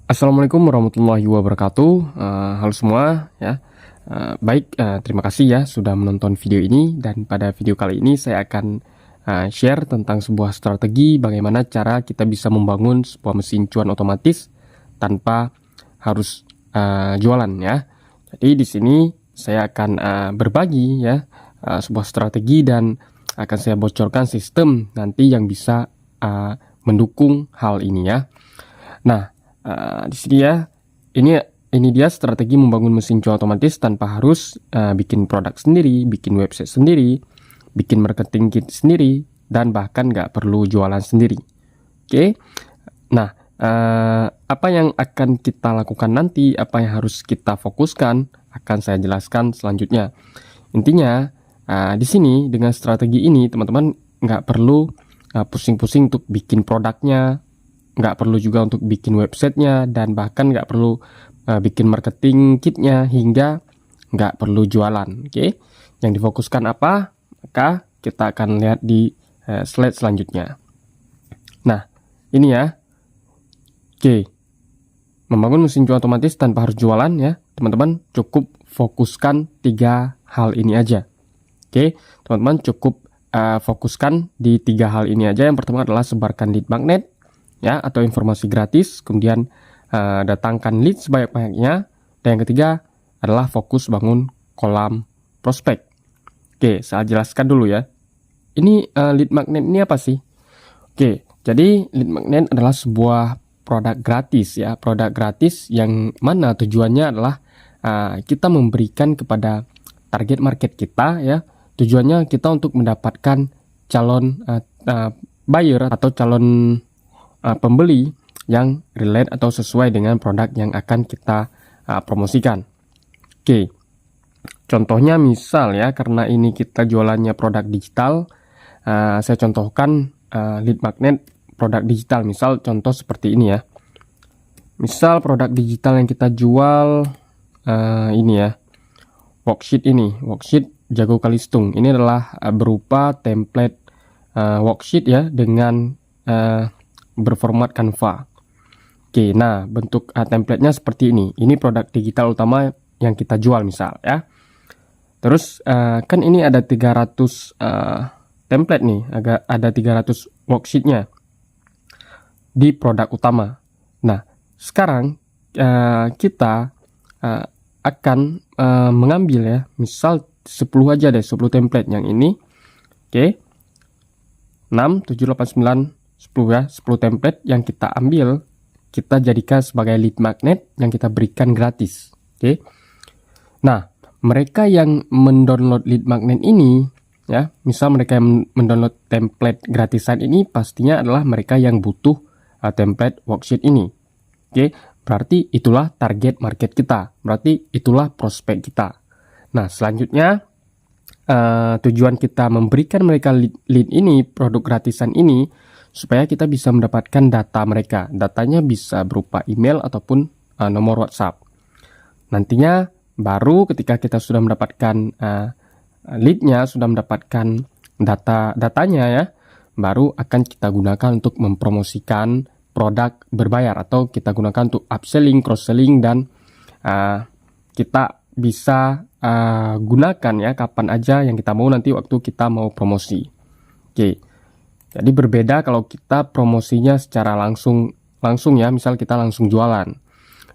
Assalamualaikum warahmatullahi wabarakatuh. Halo semua ya. Terima kasih ya sudah menonton video ini, dan pada video kali ini saya akan share tentang sebuah strategi bagaimana cara kita bisa membangun sebuah mesin cuan otomatis tanpa harus jualan ya. Jadi di sini saya akan berbagi ya sebuah strategi, dan akan saya bocorkan sistem nanti yang bisa mendukung hal ini ya. Nah, di sini ya, ini dia strategi membangun mesin cuan otomatis tanpa harus bikin produk sendiri, bikin website sendiri, bikin marketing kit sendiri, dan bahkan nggak perlu jualan sendiri. Oke, nah apa yang akan kita lakukan nanti, apa yang harus kita fokuskan, akan saya jelaskan selanjutnya. Intinya di sini dengan strategi ini teman-teman nggak perlu pusing-pusing untuk bikin produknya, nggak perlu juga untuk bikin websitenya, dan bahkan nggak perlu bikin marketing kitnya, hingga nggak perlu jualan. Oke, yang difokuskan apa? Maka kita akan lihat di slide selanjutnya. Nah, ini ya. Oke, membangun mesin cuan otomatis tanpa harus jualan ya, teman-teman cukup fokuskan 3 hal ini aja. Oke, teman-teman cukup fokuskan di 3 hal ini aja. Yang pertama adalah sebarkan lead magnet ya, atau informasi gratis, kemudian datangkan lead sebanyak-banyaknya, dan yang ketiga adalah fokus bangun kolam prospek. Oke, saya jelaskan dulu ya. Ini lead magnet ini apa sih? Oke, jadi lead magnet adalah sebuah produk gratis ya, produk gratis yang mana tujuannya adalah kita memberikan kepada target market kita ya. Tujuannya kita untuk mendapatkan calon buyer atau calon pembeli yang relate atau sesuai dengan produk yang akan kita promosikan. Oke, contohnya misal ya, karena ini kita jualannya produk digital, saya contohkan lead magnet produk digital. Misal contoh seperti ini ya. Misal produk digital yang kita jual ini ya, worksheet Jago Kalistung. Ini adalah berupa template worksheet ya, dengan berformat Canva. Oke, nah bentuk templatenya seperti ini. Ini produk digital utama yang kita jual misal ya. Terus kan ini ada 300 template nih, ada 300 worksheetnya di produk utama. Nah, sekarang kita akan mengambil ya, misal 10 aja deh, 10 template yang ini. Oke, 6, 7, 8, 9, 10 ya, 10 template yang kita ambil, kita jadikan sebagai lead magnet yang kita berikan gratis. Oke. Nah, mereka yang mendownload lead magnet ini ya, misal mereka yang mendownload template gratisan ini, pastinya adalah mereka yang butuh template worksheet ini. Oke, berarti itulah target market kita, berarti itulah prospek kita. Nah, selanjutnya tujuan kita memberikan mereka lead ini, produk gratisan ini, supaya kita bisa mendapatkan data mereka. Datanya bisa berupa email ataupun nomor WhatsApp. Nantinya baru ketika kita sudah mendapatkan leadnya, sudah mendapatkan datanya ya, baru akan kita gunakan untuk mempromosikan produk berbayar, atau kita gunakan untuk upselling, cross-selling, dan kita bisa gunakan ya kapan aja yang kita mau, nanti waktu kita mau promosi. Oke. Jadi berbeda kalau kita promosinya secara langsung ya, misal kita langsung jualan.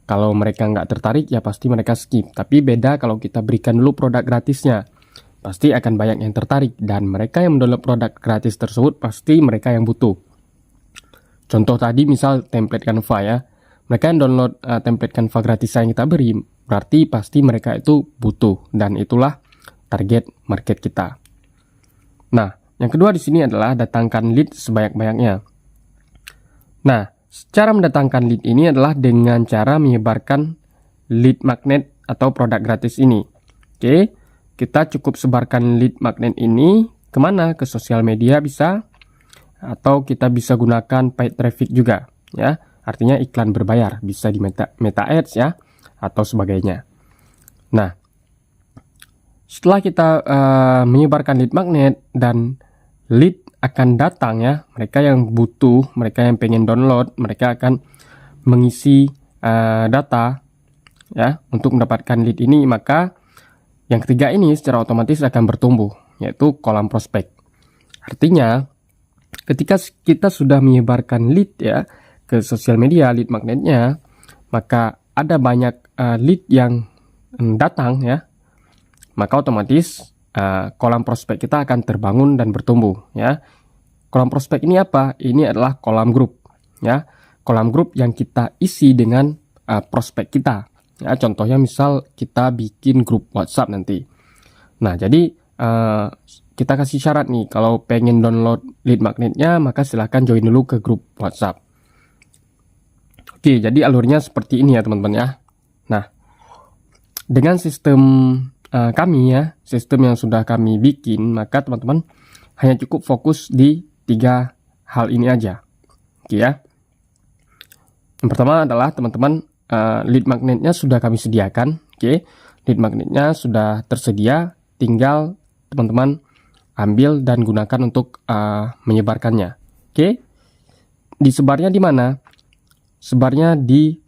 Kalau mereka nggak tertarik ya pasti mereka skip. Tapi beda kalau kita berikan dulu produk gratisnya, pasti akan banyak yang tertarik, dan mereka yang mendownload produk gratis tersebut pasti mereka yang butuh. Contoh tadi misal template Canva ya, mereka yang download template Canva gratis yang kita beri, berarti pasti mereka itu butuh, dan itulah target market kita. Nah, yang kedua di sini adalah datangkan lead sebanyak-banyaknya. Nah, cara mendatangkan lead ini adalah dengan cara menyebarkan lead magnet atau produk gratis ini. Oke, kita cukup sebarkan lead magnet ini kemana? Ke sosial media bisa, atau kita bisa gunakan paid traffic juga ya. Artinya iklan berbayar, bisa di Meta Ads ya, atau sebagainya. Nah, setelah kita menyebarkan lead magnet dan lead akan datang ya, mereka yang butuh, mereka yang pengen download, mereka akan mengisi data ya untuk mendapatkan lead ini, maka yang ketiga ini secara otomatis akan bertumbuh, yaitu kolam prospek. Artinya ketika kita sudah menyebarkan lead ya ke sosial media, lead magnetnya, maka ada banyak lead yang datang ya, maka otomatis kolam prospek kita akan terbangun dan bertumbuh ya. Kolam prospek ini apa? Ini adalah kolam grup ya, kolam grup yang kita isi dengan prospek kita ya. Contohnya misal kita bikin grup WhatsApp nanti. Nah, jadi kita kasih syarat nih, kalau pengen download lead magnetnya maka silahkan join dulu ke grup WhatsApp. Oke, jadi alurnya seperti ini ya teman-teman ya. Nah, dengan sistem kami ya, sistem yang sudah kami bikin, maka teman-teman hanya cukup fokus di 3 hal ini aja. Oke ya. Yang pertama adalah teman-teman lead magnetnya sudah kami sediakan. Oke, lead magnetnya sudah tersedia, tinggal teman-teman ambil dan gunakan untuk menyebarkannya. Oke, disebarnya di mana? Sebarnya di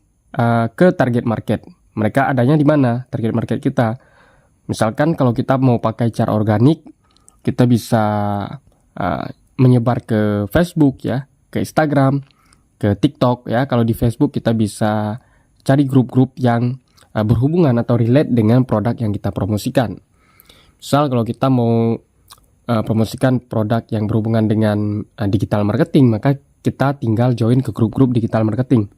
ke target market. Mereka adanya di mana target market kita? Misalkan kalau kita mau pakai cara organik, kita bisa menyebar ke Facebook ya, ke Instagram, ke TikTok ya. Kalau di Facebook kita bisa cari grup-grup yang berhubungan atau relate dengan produk yang kita promosikan. Misal kalau kita mau promosikan produk yang berhubungan dengan digital marketing, maka kita tinggal join ke grup-grup digital marketing.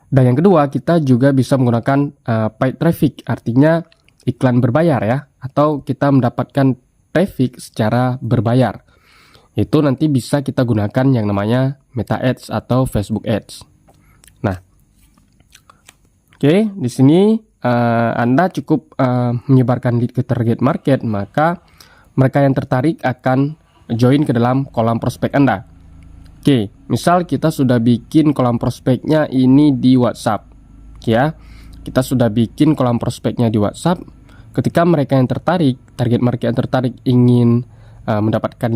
Dan yang kedua, kita juga bisa menggunakan paid traffic, artinya iklan berbayar ya, atau kita mendapatkan traffic secara berbayar. Itu nanti bisa kita gunakan yang namanya Meta Ads atau Facebook Ads. Nah, oke, di sini Anda cukup menyebarkan lead ke target market, maka mereka yang tertarik akan join ke dalam kolam prospek Anda. Oke, misal kita sudah bikin kolam prospeknya ini di WhatsApp. Oke ya, kita sudah bikin kolam prospeknya di WhatsApp. Ketika mereka yang tertarik, target market yang tertarik ingin mendapatkan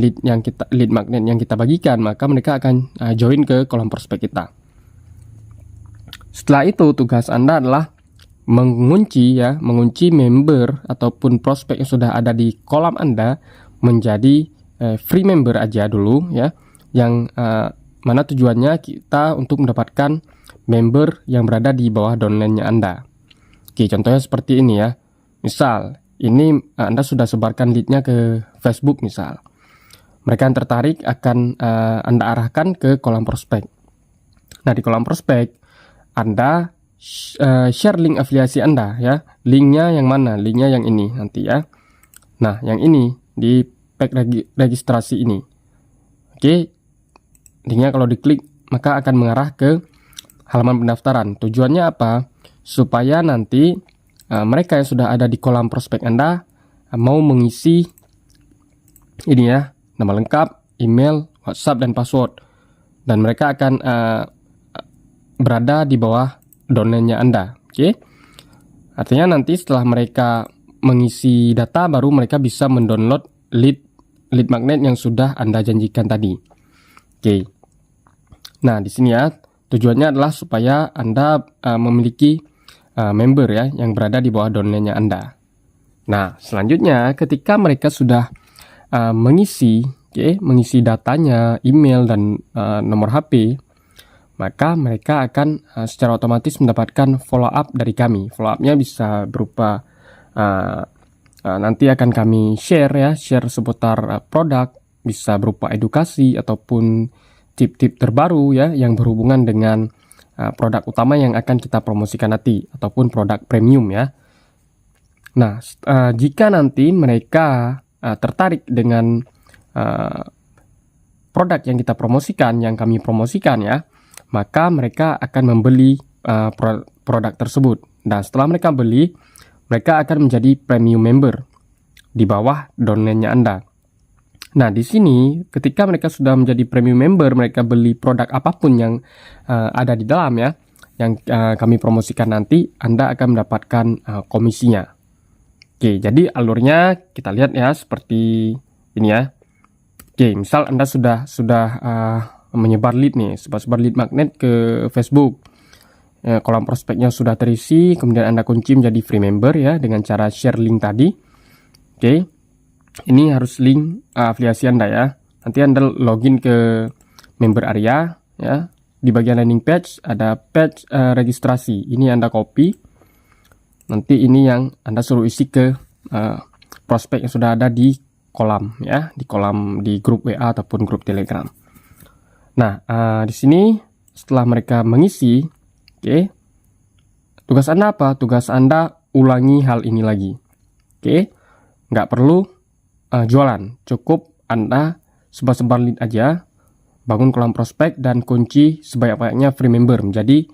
lead magnet yang kita bagikan, maka mereka akan join ke kolam prospek kita. Setelah itu tugas Anda adalah mengunci member ataupun prospek yang sudah ada di kolam Anda menjadi free member aja dulu ya, yang mana tujuannya kita untuk mendapatkan member yang berada di bawah downline-nya Anda. Oke, contohnya seperti ini ya. Misal, ini Anda sudah sebarkan lead-nya ke Facebook misal. Mereka yang tertarik akan Anda arahkan ke kolam prospek. Nah, di kolam prospek Anda share link afiliasi Anda ya. Linknya yang mana? Linknya yang ini nanti ya. Nah, yang ini di pack registrasi ini. Oke, linknya kalau diklik maka akan mengarah ke halaman pendaftaran. Tujuannya apa? Supaya nanti mereka yang sudah ada di kolam prospek Anda mau mengisi ini ya, nama lengkap, email, WhatsApp, dan password. Dan mereka akan berada di bawah domainnya Anda. Oke. Artinya nanti setelah mereka mengisi data, baru mereka bisa mendownload lead magnet yang sudah Anda janjikan tadi. Oke. Nah, di sini ya, tujuannya adalah supaya Anda memiliki member ya yang berada di bawah downline-nya Anda. Nah, selanjutnya ketika mereka sudah mengisi datanya, email dan nomor HP, maka mereka akan secara otomatis mendapatkan follow up dari kami. Follow up-nya bisa berupa nanti akan kami share seputar produk, bisa berupa edukasi ataupun tip-tip terbaru ya yang berhubungan dengan produk utama yang akan kita promosikan nanti ataupun produk premium ya. Nah, jika nanti mereka tertarik dengan produk yang kita promosikan, yang kami promosikan ya, maka mereka akan membeli produk tersebut. Dan setelah mereka beli, mereka akan menjadi premium member di bawah downline-nya Anda. Nah, di sini ketika mereka sudah menjadi premium member, mereka beli produk apapun yang ada di dalam ya, yang kami promosikan nanti, Anda akan mendapatkan komisinya. Oke, jadi alurnya kita lihat ya seperti ini ya. Oke, misal Anda sudah menyebar lead nih, sebar lead magnet ke Facebook. kolam prospeknya sudah terisi, kemudian Anda kunci menjadi free member ya dengan cara share link tadi. Oke. Ini harus link afiliasi Anda ya. Nanti Anda login ke member area ya. Di bagian landing page ada page registrasi. Ini Anda copy. Nanti ini yang Anda suruh isi ke prospek yang sudah ada di kolam ya, di kolam di grup WA ataupun grup Telegram. Nah, di sini setelah mereka mengisi, oke, tugas Anda apa? Tugas Anda ulangi hal ini lagi. Oke, nggak perlu jualan, cukup Anda sebar-sebar lead aja, bangun kolam prospek dan kunci sebanyak-banyaknya free member menjadi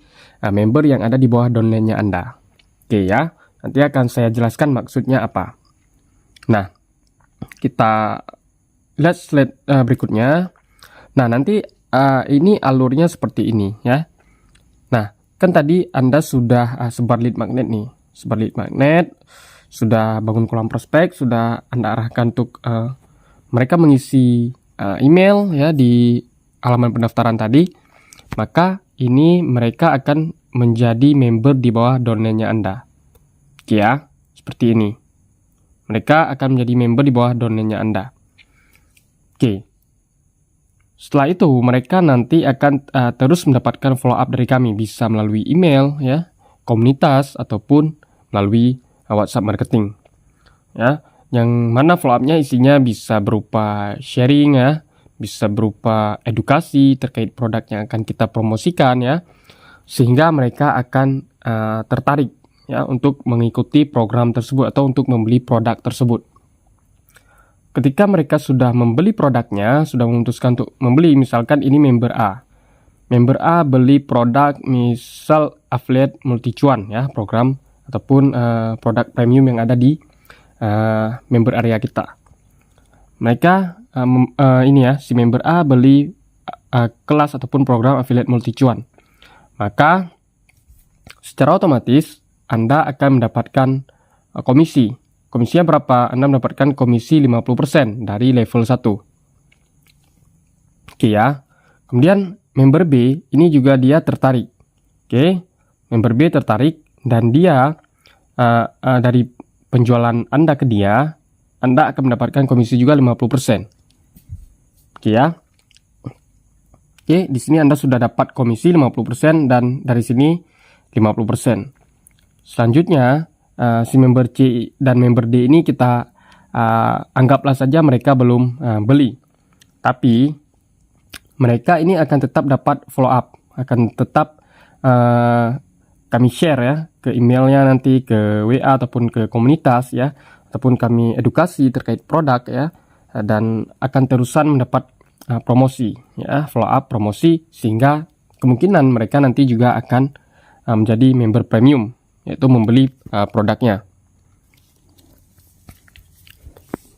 member yang ada di bawah downline-nya Anda. Oke ya, nanti akan saya jelaskan maksudnya apa. Nah, kita lihat slide berikutnya. Nah, nanti ini alurnya seperti ini ya. Nah, kan tadi Anda sudah sebar lead magnet nih, sebar lead magnet, sudah bangun kolam prospek, sudah Anda arahkan untuk mereka mengisi email ya di halaman pendaftaran tadi. Maka ini mereka akan menjadi member di bawah downline-nya Anda. Oke ya, seperti ini. Mereka akan menjadi member di bawah downline-nya Anda. Oke. Setelah itu mereka nanti akan terus mendapatkan follow up dari kami, bisa melalui email ya, komunitas ataupun melalui WhatsApp marketing. Ya, yang mana follow up-nya isinya bisa berupa sharing ya, bisa berupa edukasi terkait produk yang akan kita promosikan ya, sehingga mereka akan tertarik ya untuk mengikuti program tersebut atau untuk membeli produk tersebut. Ketika mereka sudah membeli produknya, sudah memutuskan untuk membeli, misalkan ini member A. Member A beli produk misal affiliate multicuan ya, program ataupun produk premium yang ada di member area kita. Mereka ini ya, si member A beli kelas ataupun program affiliate multicuan. Maka secara otomatis Anda akan mendapatkan komisi. Komisinya berapa? Anda mendapatkan komisi 50% dari level 1. Oke ya. Kemudian member B ini juga dia tertarik. Oke. Member B tertarik dan dia dari penjualan Anda ke dia, Anda akan mendapatkan komisi juga 50%. Oke ya. Oke, di sini Anda sudah dapat komisi 50% dan dari sini 50%. Selanjutnya, si member C dan member D ini kita anggaplah saja mereka belum beli. Tapi mereka ini akan tetap dapat follow up, akan tetap kami share ya ke emailnya nanti, ke WA ataupun ke komunitas ya, ataupun kami edukasi terkait produk ya, dan akan terusan mendapat promosi ya, follow up promosi, sehingga kemungkinan mereka nanti juga akan menjadi member premium, yaitu membeli produknya.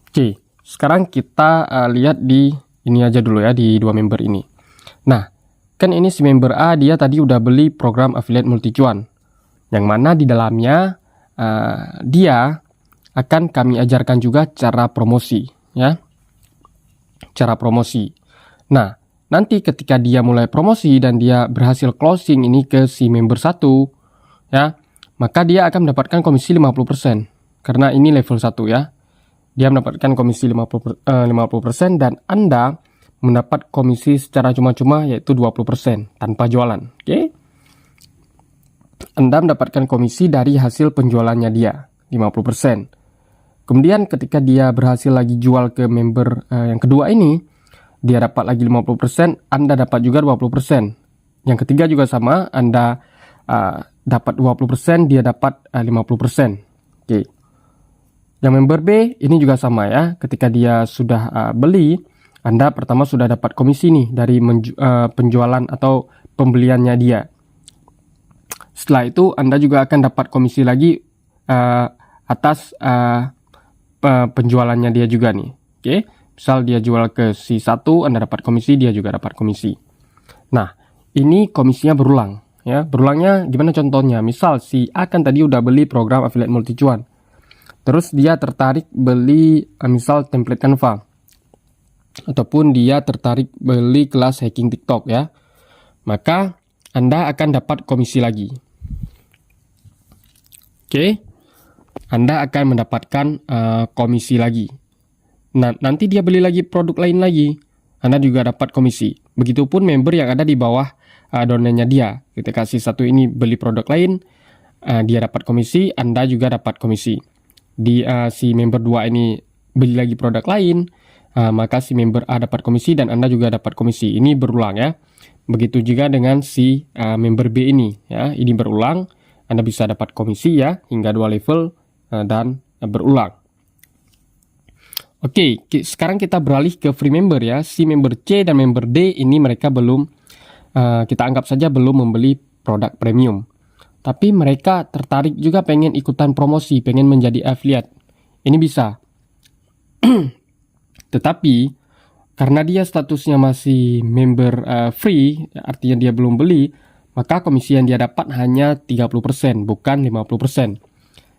Oke, sekarang kita lihat di ini aja dulu ya, di dua member ini. Nah, kan ini si member A dia tadi udah beli program affiliate multicuan, yang mana di dalamnya dia akan kami ajarkan juga cara promosi ya, cara promosi. Nah, nanti ketika dia mulai promosi dan dia berhasil closing ini ke si member 1 ya, maka dia akan mendapatkan komisi 50%. Karena ini level 1 ya. Dia mendapatkan komisi 50% dan Anda mendapat komisi secara cuma-cuma yaitu 20% tanpa jualan. Oke? Anda mendapatkan komisi dari hasil penjualannya dia 50%. Kemudian ketika dia berhasil lagi jual ke member yang kedua ini, dia dapat lagi 50%, Anda dapat juga 20%. Yang ketiga juga sama, Anda dapat 20%, dia dapat 50%. Oke. Yang member B ini juga sama ya. Ketika dia sudah beli, Anda pertama sudah dapat komisi nih dari penjualan atau pembeliannya dia. Setelah itu Anda juga akan dapat komisi lagi atas penjualannya dia juga nih. Oke. Misal dia jual ke si 1, Anda dapat komisi, dia juga dapat komisi. Nah, ini komisinya berulang ya. Berulangnya gimana contohnya? Misal si A kan tadi udah beli program affiliate multicuan. Terus dia tertarik beli misal template Canva, ataupun dia tertarik beli kelas hacking TikTok ya. Maka Anda akan dapat komisi lagi. Oke, Anda akan mendapatkan komisi lagi. Nah, nanti dia beli lagi produk lain lagi, Anda juga dapat komisi. Begitupun member yang ada di bawah domainnya dia. Ketika si satu ini beli produk lain, dia dapat komisi, Anda juga dapat komisi. Si member 2 ini beli lagi produk lain, maka si member A dapat komisi dan Anda juga dapat komisi. Ini berulang ya. Begitu juga dengan si member B ini ya. Ini berulang, Anda bisa dapat komisi ya hingga 2 level dan berulang. Oke, sekarang kita beralih ke free member ya. Si member C dan member D ini mereka belum, kita anggap saja belum membeli produk premium. Tapi mereka tertarik juga pengen ikutan promosi, pengen menjadi affiliate. Ini bisa. Tetapi karena dia statusnya masih member free, artinya dia belum beli, maka komisi yang dia dapat hanya 30%, bukan 50%.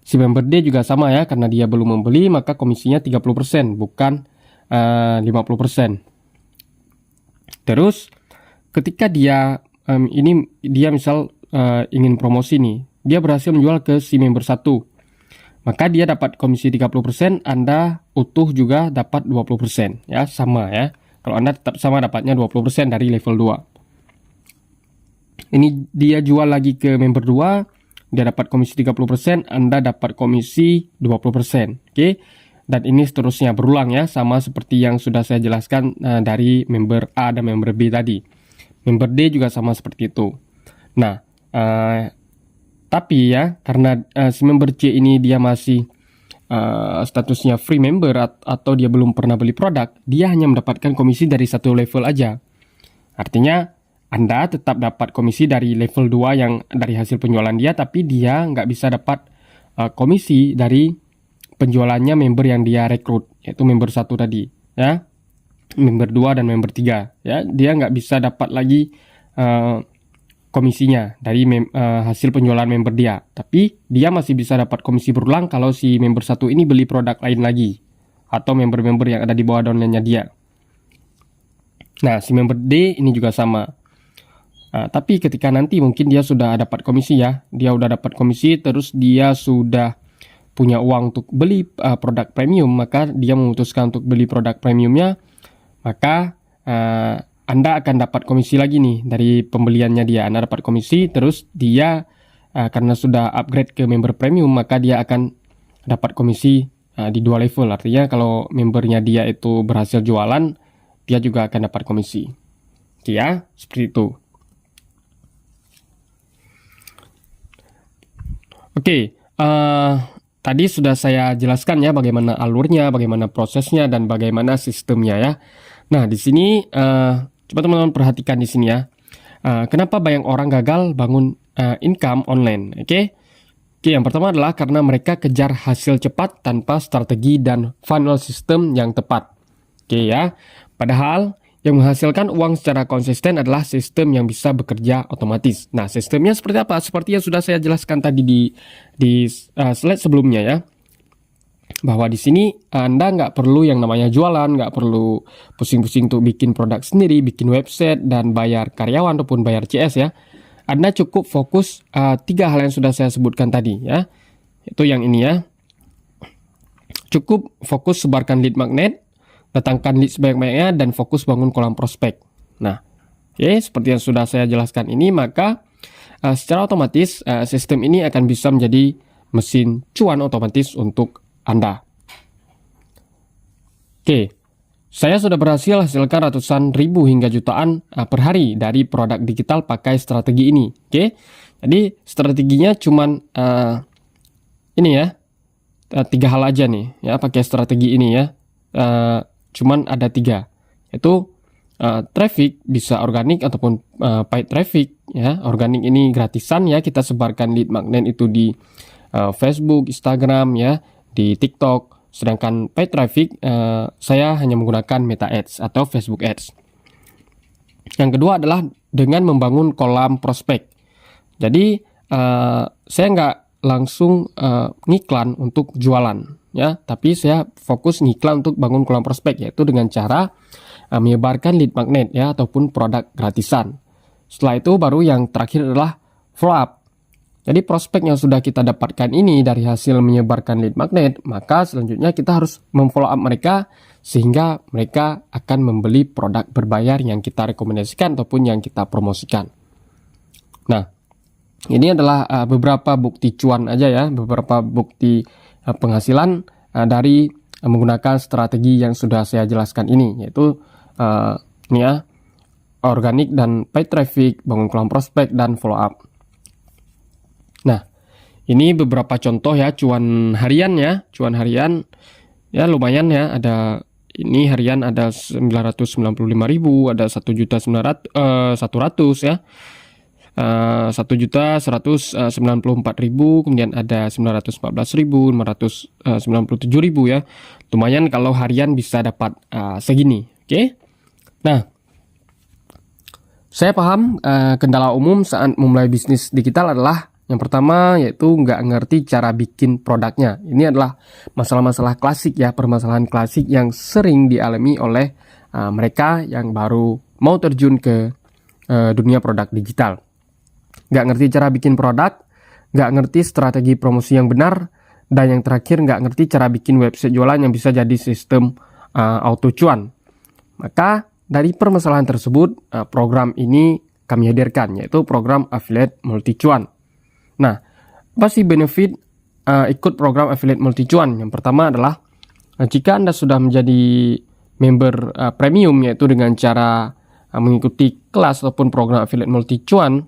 Si member D juga sama ya, karena dia belum membeli, maka komisinya 30%, bukan 50%. Terus, ketika dia misal ingin promosi nih, dia berhasil menjual ke si member 1, maka dia dapat komisi 30%, Anda utuh juga dapat 20%, ya, sama ya. Kalau Anda tetap sama dapatnya 20% dari level 2. Ini dia jual lagi ke member 2, dia dapat komisi 30%, Anda dapat komisi 20%. Oke. Dan ini seterusnya berulang ya, sama seperti yang sudah saya jelaskan dari member A dan member B tadi. Member D juga sama seperti itu. Nah, tapi ya, karena si member C ini dia masih statusnya free member atau dia belum pernah beli produk, dia hanya mendapatkan komisi dari satu level aja. Artinya, Anda tetap dapat komisi dari level 2 yang dari hasil penjualan dia, tapi dia nggak bisa dapat komisi dari penjualannya member yang dia rekrut, yaitu member 1 tadi, ya. Member 2 dan member 3, ya. Dia nggak bisa dapat lagi komisinya dari hasil penjualan member dia. Tapi dia masih bisa dapat komisi berulang kalau si member 1 ini beli produk lain lagi, atau member-member yang ada di bawah downline-nya dia. Nah, si member D ini juga sama. Tapi ketika nanti mungkin dia sudah dapat komisi ya, dia udah dapat komisi, terus dia sudah punya uang untuk beli produk premium, maka dia memutuskan untuk beli produk premiumnya, maka Anda akan dapat komisi lagi nih dari pembeliannya dia. Anda dapat komisi, terus dia karena sudah upgrade ke member premium, maka dia akan dapat komisi di 2 level. Artinya kalau membernya dia itu berhasil jualan, dia juga akan dapat komisi. Oke ya, seperti itu. Oke, tadi sudah saya jelaskan ya bagaimana alurnya, bagaimana prosesnya, dan bagaimana sistemnya ya. Nah, di sini coba teman-teman perhatikan di sini ya. Kenapa banyak orang gagal bangun income online? Oke, yang pertama adalah karena mereka kejar hasil cepat tanpa strategi dan funnel system yang tepat. Oke ya, padahal yang menghasilkan uang secara konsisten adalah sistem yang bisa bekerja otomatis. Nah, sistemnya seperti apa? Seperti yang sudah saya jelaskan tadi di slide sebelumnya ya. Bahwa di sini Anda nggak perlu yang namanya jualan, nggak perlu pusing-pusing untuk bikin produk sendiri, bikin website, dan bayar karyawan ataupun bayar CS ya. Anda cukup fokus 3 hal yang sudah saya sebutkan tadi ya. Itu yang ini ya. Cukup fokus sebarkan lead magnet, datangkan lead sebanyak-banyaknya, dan fokus bangun kolam prospek. Nah, seperti yang sudah saya jelaskan ini, maka secara otomatis sistem ini akan bisa menjadi mesin cuan otomatis untuk Anda. Oke, saya sudah berhasil hasilkan ratusan ribu hingga jutaan per hari dari produk digital pakai strategi ini. Oke, jadi strateginya cuman ini ya, 3 hal aja nih ya, pakai strategi ini ya. Cuman ada 3, yaitu traffic, bisa organik ataupun paid traffic ya. Organik ini gratisan ya, kita sebarkan lead magnet itu di Facebook, Instagram ya, di TikTok. Sedangkan paid traffic saya hanya menggunakan Meta Ads atau Facebook Ads. Yang kedua adalah dengan membangun kolam prospek. Jadi saya nggak langsung ngiklan untuk jualan ya, tapi saya fokus ngiklan untuk bangun kolam prospek, yaitu dengan cara menyebarkan lead magnet ya ataupun produk gratisan. Setelah itu baru yang terakhir adalah follow up. Jadi prospek yang sudah kita dapatkan ini dari hasil menyebarkan lead magnet, maka selanjutnya kita harus memfollow up mereka sehingga mereka akan membeli produk berbayar yang kita rekomendasikan ataupun yang kita promosikan. Nah, ini adalah beberapa bukti cuan aja ya, beberapa bukti penghasilan dari menggunakan strategi yang sudah saya jelaskan ini, yaitu ini ya, organik dan paid traffic, bangun kolam prospek, dan follow up. Nah, ini beberapa contoh ya cuan harian ya. Cuan harian ya lumayan ya, ada ini harian ada 995.000, ada 1.100.000 ya. 1.194.000, kemudian ada 914.000, 597.000 ya. Lumayan kalau harian bisa dapat segini. Oke. Nah, saya paham kendala umum saat memulai bisnis digital adalah yang pertama yaitu nggak ngerti cara bikin produknya. Ini adalah masalah-masalah klasik ya, permasalahan klasik yang sering dialami oleh mereka yang baru mau terjun ke dunia produk digital. Nggak ngerti cara bikin produk, nggak ngerti strategi promosi yang benar, dan yang terakhir nggak ngerti cara bikin website jualan yang bisa jadi sistem auto cuan. Maka dari permasalahan tersebut, program ini kami hadirkan, yaitu program Affiliate Multi Cuan. Nah, apa sih benefit ikut program Affiliate Multi Cuan? Yang pertama adalah jika Anda sudah menjadi member premium, yaitu dengan cara mengikuti kelas ataupun program Affiliate Multi Cuan,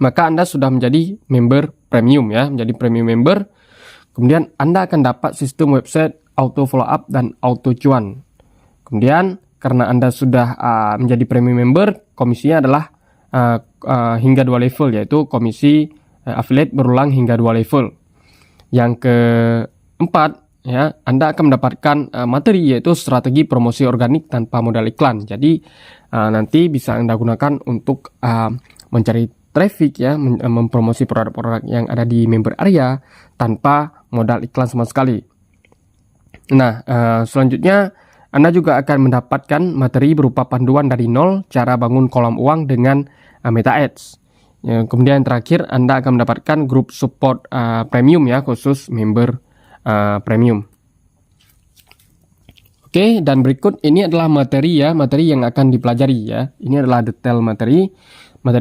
maka Anda sudah menjadi member premium ya, menjadi premium member. Kemudian Anda akan dapat sistem website auto follow up dan auto cuan. Kemudian karena Anda sudah menjadi premium member, komisinya adalah hingga 2 level, yaitu komisi affiliate berulang hingga 2 level. Yang keempat, ya, Anda akan mendapatkan materi, yaitu strategi promosi organik tanpa modal iklan. Jadi nanti bisa Anda gunakan untuk mencari traffic ya, mempromosi produk-produk yang ada di member area tanpa modal iklan sama sekali. Nah, selanjutnya Anda juga akan mendapatkan materi berupa panduan dari nol cara bangun kolam uang dengan Meta Ads. Kemudian yang terakhir, Anda akan mendapatkan grup support premium ya, khusus member premium. Oke, dan berikut ini adalah materi ya, materi yang akan dipelajari ya. Ini adalah detail materi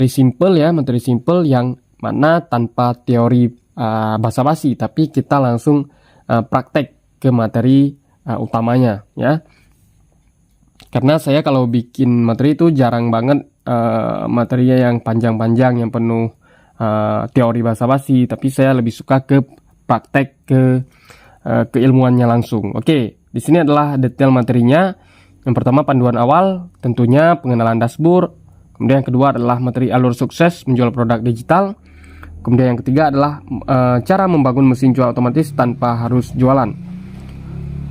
simple ya, materi simple yang mana tanpa teori basa-basi, tapi kita langsung praktek ke materi utamanya ya. Karena saya kalau bikin materi itu jarang banget materinya yang panjang-panjang, yang penuh teori basa-basi, tapi saya lebih suka ke praktek, ke keilmuannya langsung. Oke, di sini adalah detail materinya. Yang pertama panduan awal, tentunya pengenalan dashboard. Kemudian yang kedua adalah materi alur sukses menjual produk digital. Kemudian yang ketiga adalah cara membangun mesin jual otomatis tanpa harus jualan.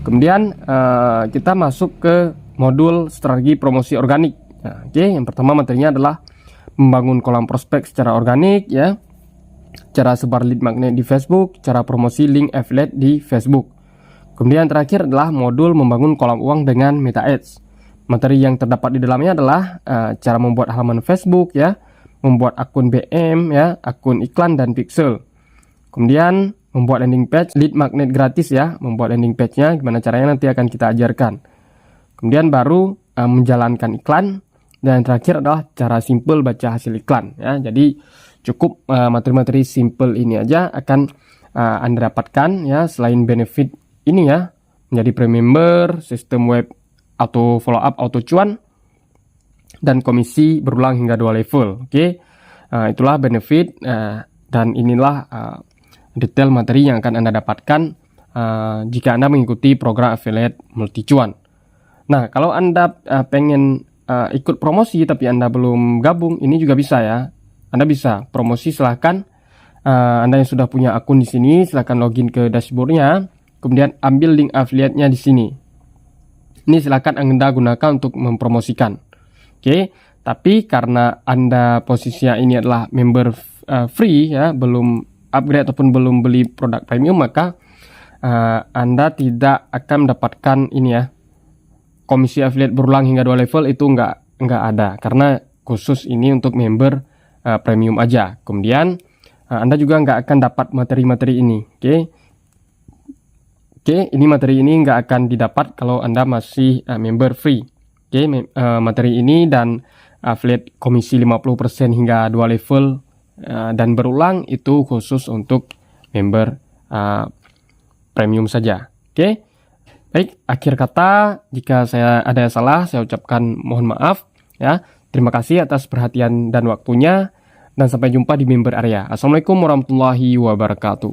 Kemudian kita masuk ke modul strategi promosi organik. Nah, oke, yang pertama materinya adalah membangun kolam prospek secara organik ya. Cara sebar lead magnet di Facebook, cara promosi link affiliate di Facebook. Kemudian terakhir adalah modul membangun kolam uang dengan Meta Ads. Materi yang terdapat di dalamnya adalah cara membuat halaman Facebook ya, membuat akun BM ya, akun iklan dan pixel. Kemudian membuat landing page lead magnet gratis ya, membuat landing page-nya gimana caranya nanti akan kita ajarkan. Kemudian baru menjalankan iklan, dan yang terakhir adalah cara simple baca hasil iklan ya. Jadi cukup materi-materi simple ini aja akan Anda dapatkan ya. Selain benefit ini ya, menjadi premium member, sistem web auto follow up, auto cuan, dan komisi berulang hingga 2 level. Oke, itulah benefit dan inilah detail materi yang akan Anda dapatkan jika Anda mengikuti program affiliate multi cuan. Nah, kalau Anda pengen ikut promosi tapi Anda belum gabung, ini juga bisa ya. Anda bisa promosi, silahkan. Anda yang sudah punya akun di sini, silahkan login ke dashboardnya, kemudian ambil link affiliate-nya di sini. Ini silahkan Anda gunakan untuk mempromosikan. Oke, tapi karena Anda posisinya ini adalah member free ya, belum upgrade ataupun belum beli produk premium, maka Anda tidak akan mendapatkan ini ya, komisi affiliate berulang hingga 2 level itu nggak ada, karena khusus ini untuk member premium aja. Kemudian Anda juga nggak akan dapat materi-materi ini. Oke, ini materi ini nggak akan didapat kalau Anda masih member free. Materi ini dan affiliate komisi 50% hingga 2 level dan berulang itu khusus untuk member premium saja. Baik, akhir kata jika saya ada yang salah saya ucapkan mohon maaf ya. Terima kasih atas perhatian dan waktunya dan sampai jumpa di member area. Assalamualaikum warahmatullahi wabarakatuh.